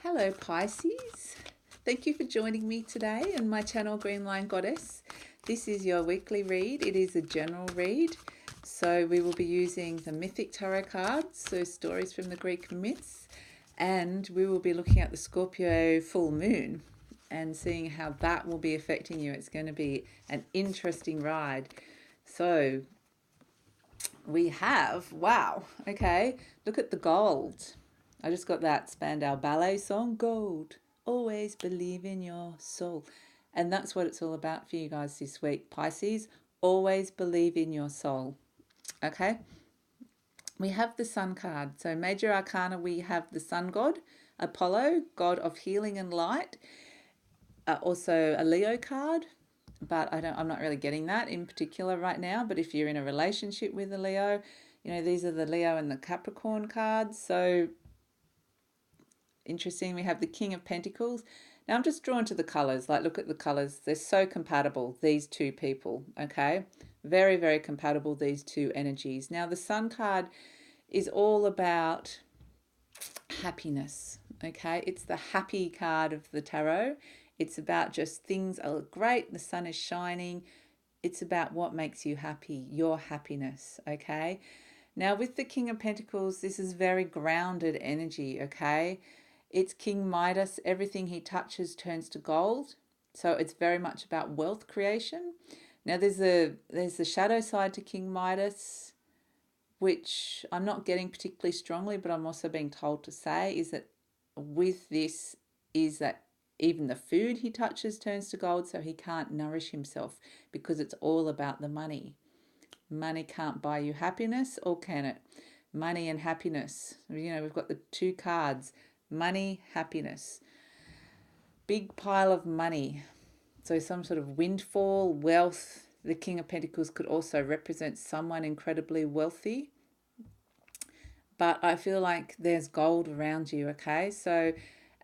Hello Pisces, thank you for joining me today on my channel Green Line Goddess. This is your weekly read. It is a general read, so we will be using the mythic tarot cards, so stories from the Greek myths, and we will be looking at the Scorpio full moon and seeing how that will be affecting you. It's going to be an interesting ride. So we have, wow, okay, look at the gold. I just got that Spandau Ballet song, Gold, always believe in your soul. And that's what it's all about for you guys this week, Pisces. Always believe in your soul. Okay? We have the Sun card. So major arcana, we have the Sun god, Apollo, god of healing and light. Also a Leo card, but I'm not really getting that in particular right now. But if you're in a relationship with a Leo, you know, these are the Leo and the Capricorn cards. So interesting. We have the King of Pentacles. Now I'm just drawn to the colors. Like, look at the colors. They're so compatible, these two people. Okay, very, very compatible, these two energies. Now the Sun card is all about happiness. Okay, it's the happy card of the tarot. It's about just things are great, the sun is shining. It's about what makes you happy, your happiness. Okay, now with the King of Pentacles, this is very grounded energy. Okay, it's King Midas. Everything he touches turns to gold. So it's very much about wealth creation. Now there's the shadow side to King Midas, which I'm not getting particularly strongly, but I'm also being told to say is that with this is that even the food he touches turns to gold, so he can't nourish himself because it's all about the money. Money can't buy you happiness, or can it? Money and happiness. You know, we've got the two cards. Money, happiness. Big pile of money. So some sort of windfall, wealth. The King of Pentacles could also represent someone incredibly wealthy. But I feel like there's gold around you, okay? So,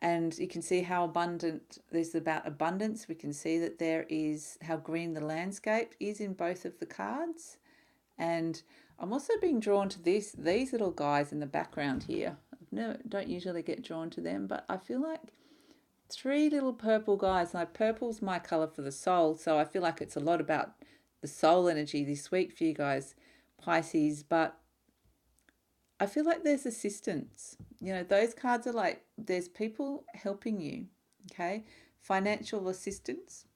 and you can see how abundant, this is about abundance. We can see that there is how green the landscape is in both of the cards. And I'm also being drawn to these little guys in the background here. Don't usually get drawn to them, but I feel like three little purple guys. Like, purple's my color for the soul, so I feel like it's a lot about the soul energy this week for you guys, Pisces. But I feel like there's assistance. You know, those cards are like there's people helping you. Okay, financial assistance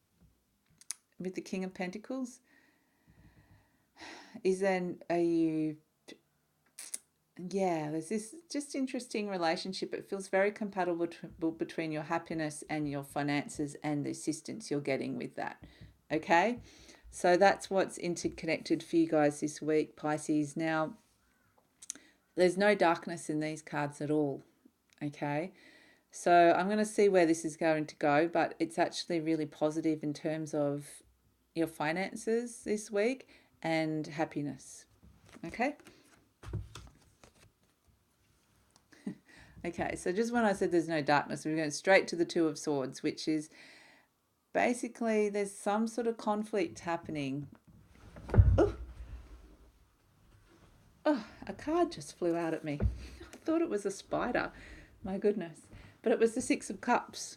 with the King of Pentacles. Is then are you yeah, there's this just interesting relationship. It feels very compatible between your happiness and your finances and the assistance you're getting with that. Okay, so that's what's interconnected for you guys this week, Pisces. Now, there's no darkness in these cards at all. Okay, so I'm going to see where this is going to go, but it's actually really positive in terms of your finances this week and happiness. Okay. Okay, so just when I said there's no darkness, we're going straight to the Two of Swords, which is basically there's some sort of conflict happening. Oh, a card just flew out at me. I thought it was a spider. My goodness. But it was the Six of Cups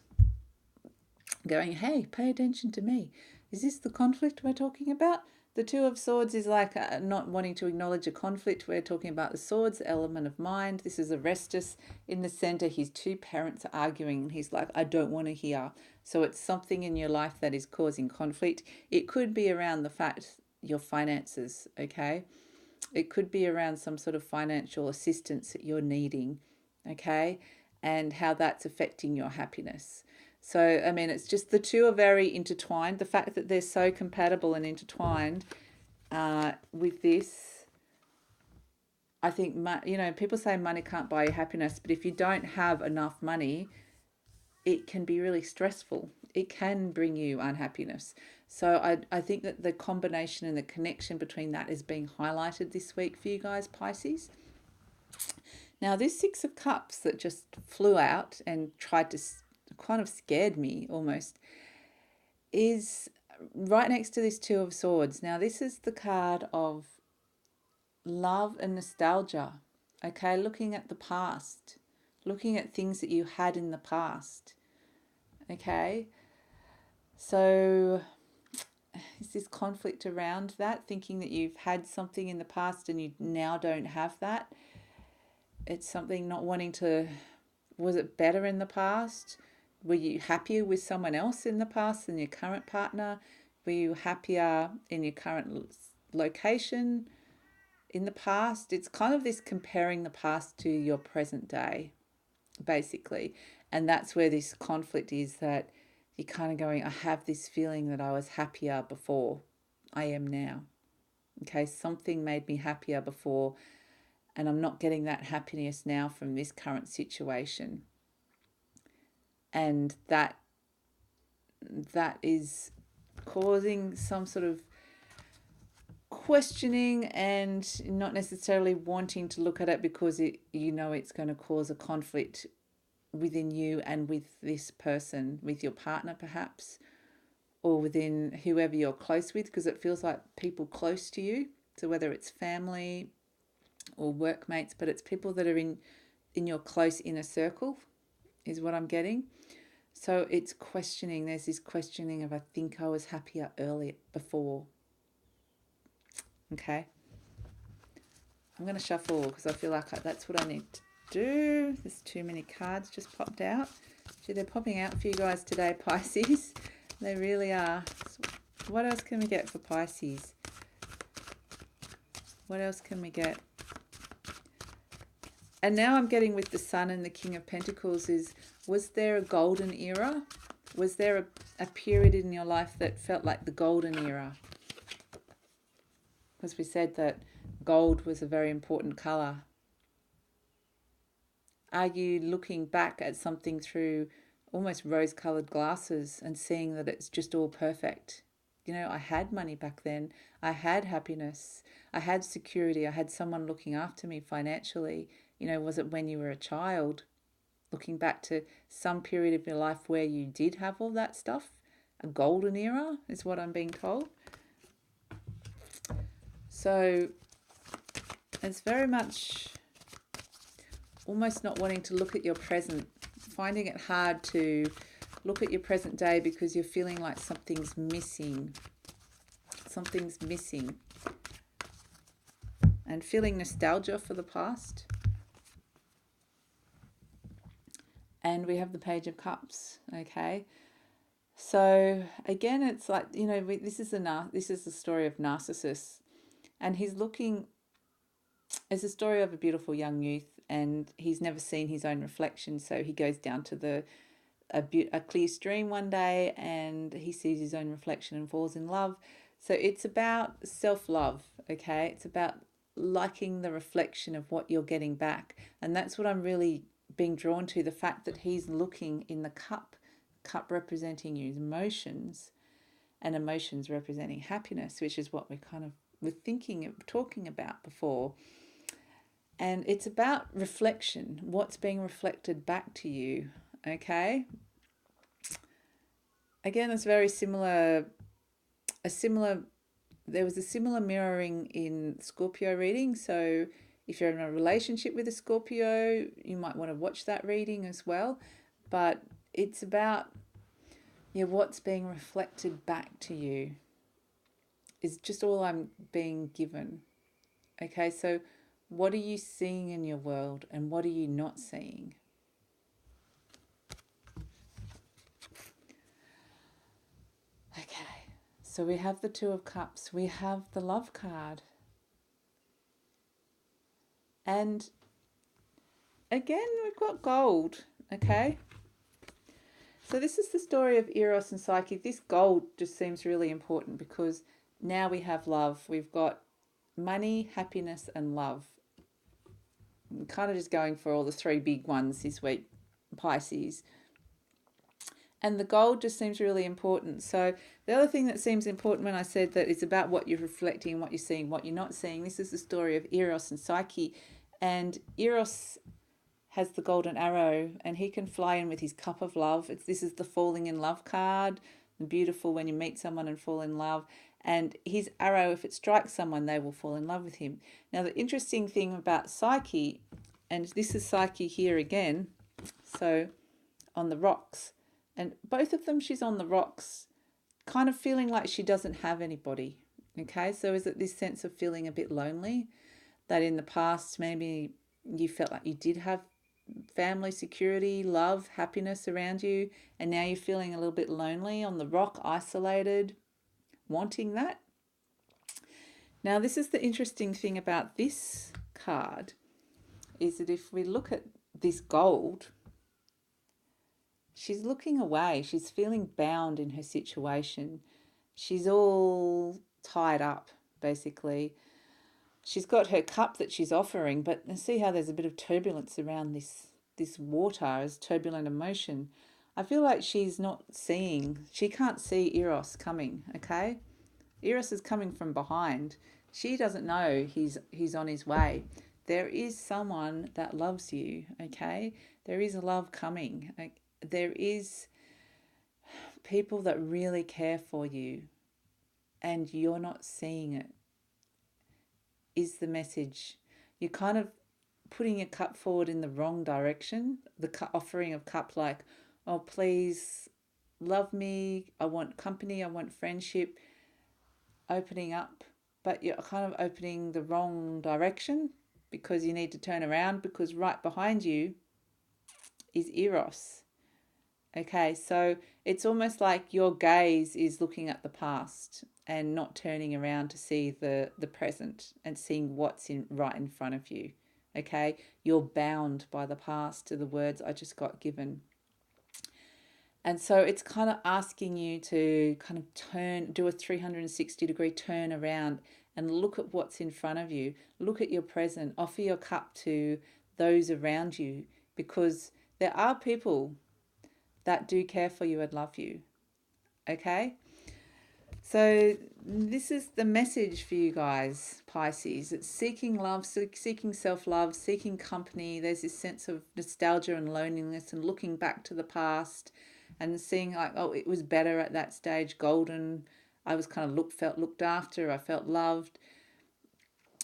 going, hey, pay attention to me. Is this the conflict we're talking about? The Two of Swords is like not wanting to acknowledge a conflict. We're talking about the swords, the element of mind. This is Arestus in the center. His two parents are arguing, and he's like, I don't want to hear. So it's something in your life that is causing conflict. It could be around the fact your finances, okay? It could be around some sort of financial assistance that you're needing, okay? And how that's affecting your happiness. So, I mean, it's just the two are very intertwined. The fact that they're so compatible and intertwined with this, I think, you know, people say money can't buy you happiness, but if you don't have enough money, it can be really stressful. It can bring you unhappiness. So I think that the combination and the connection between that is being highlighted this week for you guys, Pisces. Now, this Six of Cups that just flew out and tried to kind of scared me almost is right next to this Two of Swords. Now, this is the card of love and nostalgia. Okay, looking at the past, looking at things that you had in the past. Okay, so is this conflict around that, thinking that you've had something in the past and you now don't have that? It's something not wanting to, was it better in the past? Were you happier with someone else in the past than your current partner? Were you happier in your current location in the past? It's kind of this comparing the past to your present day, basically. And that's where this conflict is, that you're kind of going, I have this feeling that I was happier before I am now. Okay, something made me happier before, and I'm not getting that happiness now from this current situation. And that is causing some sort of questioning and not necessarily wanting to look at it, because it's going to cause a conflict within you and with this person, with your partner perhaps, or within whoever you're close with, because it feels like people close to you. So whether it's family or workmates, but it's people that are in your close inner circle is what I'm getting. So it's questioning. There's this questioning of, I think I was happier earlier before. Okay. I'm going to shuffle because I feel like that's what I need to do. There's too many cards just popped out. Gee, they're popping out for you guys today, Pisces. They really are. What else can we get for Pisces? What else can we get? And now I'm getting with the Sun and the King of Pentacles is, was there a golden era? Was there a period in your life that felt like the golden era? Because we said that gold was a very important colour. Are you looking back at something through almost rose-coloured glasses and seeing that it's just all perfect? I had money back then. I had happiness. I had security. I had someone looking after me financially. Was it when you were a child? Looking back to some period of your life where you did have all that stuff. A golden era is what I'm being told. So it's very much almost not wanting to look at your present, finding it hard to look at your present day because you're feeling like something's missing. Something's missing. And feeling nostalgia for the past. And we have the Page of Cups, okay? So again, it's like, this is the story of Narcissus. And he's looking, it's a story of a beautiful young youth, and he's never seen his own reflection. So he goes down to a clear stream one day and he sees his own reflection and falls in love. So it's about self-love, okay? It's about liking the reflection of what you're getting back. And that's what I'm really being drawn to, the fact that he's looking in the cup representing your emotions and emotions representing happiness, which is what we kind of were talking about before. And it's about reflection, what's being reflected back to you, okay? Again, it's very similar, there was a similar mirroring in Scorpio reading. So if you're in a relationship with a Scorpio, you might want to watch that reading as well. But it's about, what's being reflected back to you is just all I'm being given. Okay, so what are you seeing in your world and what are you not seeing? Okay, so we have the Two of Cups. We have the Love card. And again, we've got gold, okay? So this is the story of Eros and Psyche. This gold just seems really important because now we have love. We've got money, happiness, and love. I'm kind of just going for all the three big ones this week, Pisces. And the gold just seems really important. So the other thing that seems important when I said that it's about what you're reflecting, what you're seeing, what you're not seeing. This is the story of Eros and Psyche. And Eros has the golden arrow and he can fly in with his cup of love. This is the falling in love card. Beautiful when you meet someone and fall in love. And his arrow, if it strikes someone, they will fall in love with him. Now, the interesting thing about Psyche, and this is Psyche here again, So on the rocks. And both of them, she's on the rocks, kind of feeling like she doesn't have anybody. Okay, so is it this sense of feeling a bit lonely, that in the past maybe you felt like you did have family, security, love, happiness around you, and now you're feeling a little bit lonely on the rock, isolated, wanting that? Now, this is the interesting thing about this card, is that if we look at this gold, she's looking away. She's feeling bound in her situation. She's all tied up, basically. She's got her cup that she's offering, but see how there's a bit of turbulence around this water as turbulent emotion. I feel like she's not seeing, she can't see Eros coming, okay? Eros is coming from behind. She doesn't know he's on his way. There is someone that loves you, okay? There is a love coming. There is people that really care for you, and you're not seeing it, is the message. You're kind of putting your cup forward in the wrong direction. The offering of cup, like, oh, please love me, I want company, I want friendship, opening up, but you're kind of opening the wrong direction because you need to turn around, because right behind you is Eros. Okay, so it's almost like your gaze is looking at the past and not turning around to see the present and seeing what's right in front of you. Okay, you're bound by the past, to the words I just got given. And so it's kind of asking you to kind of do a 360-degree turn around and look at what's in front of you. Look at your present. Offer your cup to those around you, because there are people that do care for you and love you. Okay? So this is the message for you guys, Pisces. It's seeking love, seeking self-love, seeking company. There's this sense of nostalgia and loneliness and looking back to the past and seeing like, oh, it was better at that stage, golden. I was kind of felt looked after. I felt loved.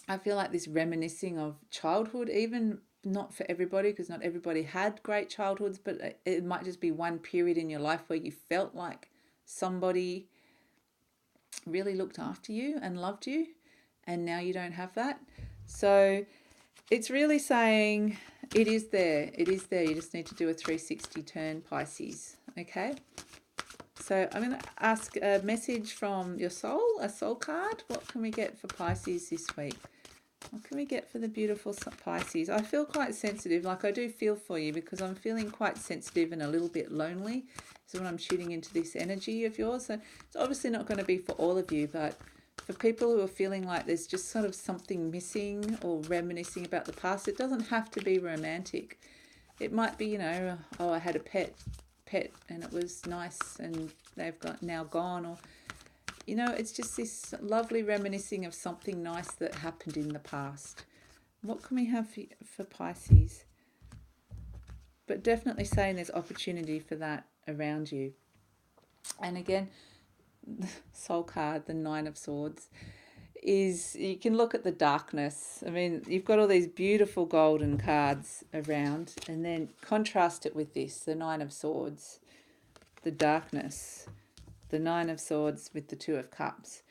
I feel like this reminiscing of childhood, even not for everybody, because not everybody had great childhoods, but it might just be one period in your life where you felt like somebody really looked after you and loved you, and now you don't have that. So it's really saying it is there. It is there. You just need to do a 360 turn, Pisces. Okay? So I'm going to ask a message from your soul, a soul card. What can we get for Pisces this week? What can we get for the beautiful Pisces? I feel quite sensitive. Like, I do feel for you, because I'm feeling quite sensitive and a little bit lonely. So when I'm shooting into this energy of yours. So it's obviously not going to be for all of you, but for people who are feeling like there's just sort of something missing or reminiscing about the past, it doesn't have to be romantic. It might be, oh, I had a pet and it was nice and they've now gone, or it's just this lovely reminiscing of something nice that happened in the past. What can we have for Pisces? But definitely saying there's opportunity for that around you. And again, the soul card, the Nine of Swords, is you can look at the darkness. I mean, you've got all these beautiful golden cards around, and then contrast it with this, the Nine of Swords, the darkness, the Nine of Swords with the Two of Cups.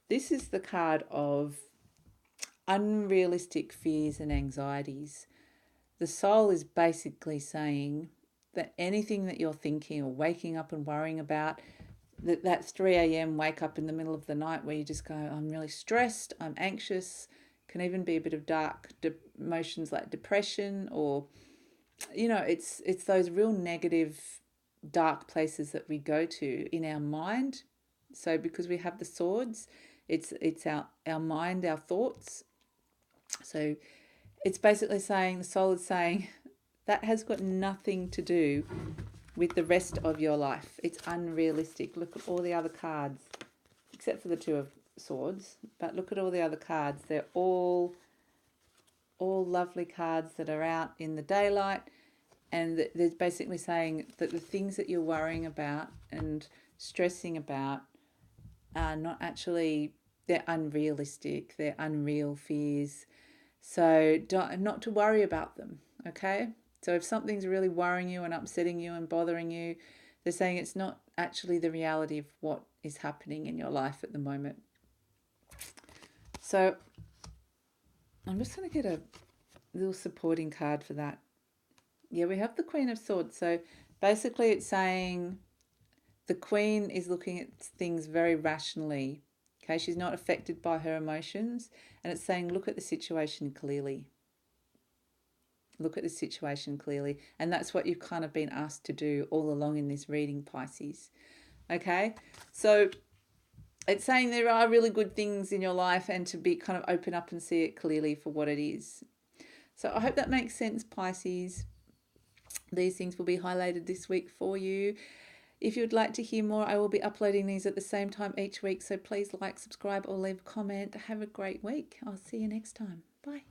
This is the card of unrealistic fears and anxieties. The soul is basically saying that anything that you're thinking or waking up and worrying about, that 3 a.m. wake up in the middle of the night where you just go, I'm really stressed, I'm anxious, can even be a bit of dark emotions like depression, or, it's those real negative, dark places that we go to in our mind. So because we have the swords, it's our mind, our thoughts. So it's basically saying, the soul is saying, that has got nothing to do with the rest of your life. It's unrealistic. Look at all the other cards, except for the Two of Swords, but look at all the other cards. They're all lovely cards that are out in the daylight, and they're basically saying that the things that you're worrying about and stressing about are not actually, they're unrealistic, they're unreal fears. So not to worry about them, okay? So if something's really worrying you and upsetting you and bothering you, they're saying it's not actually the reality of what is happening in your life at the moment. So I'm just going to get a little supporting card for that. Yeah, we have the Queen of Swords. So basically it's saying the Queen is looking at things very rationally. Okay, she's not affected by her emotions. And it's saying look at the situation clearly. Look at the situation clearly. And that's what you've kind of been asked to do all along in this reading, Pisces. Okay, so it's saying there are really good things in your life and to be kind of open up and see it clearly for what it is. So I hope that makes sense, Pisces. These things will be highlighted this week for you. If you'd like to hear more, I will be uploading these at the same time each week. So please like, subscribe, or leave a comment. Have a great week. I'll see you next time. Bye.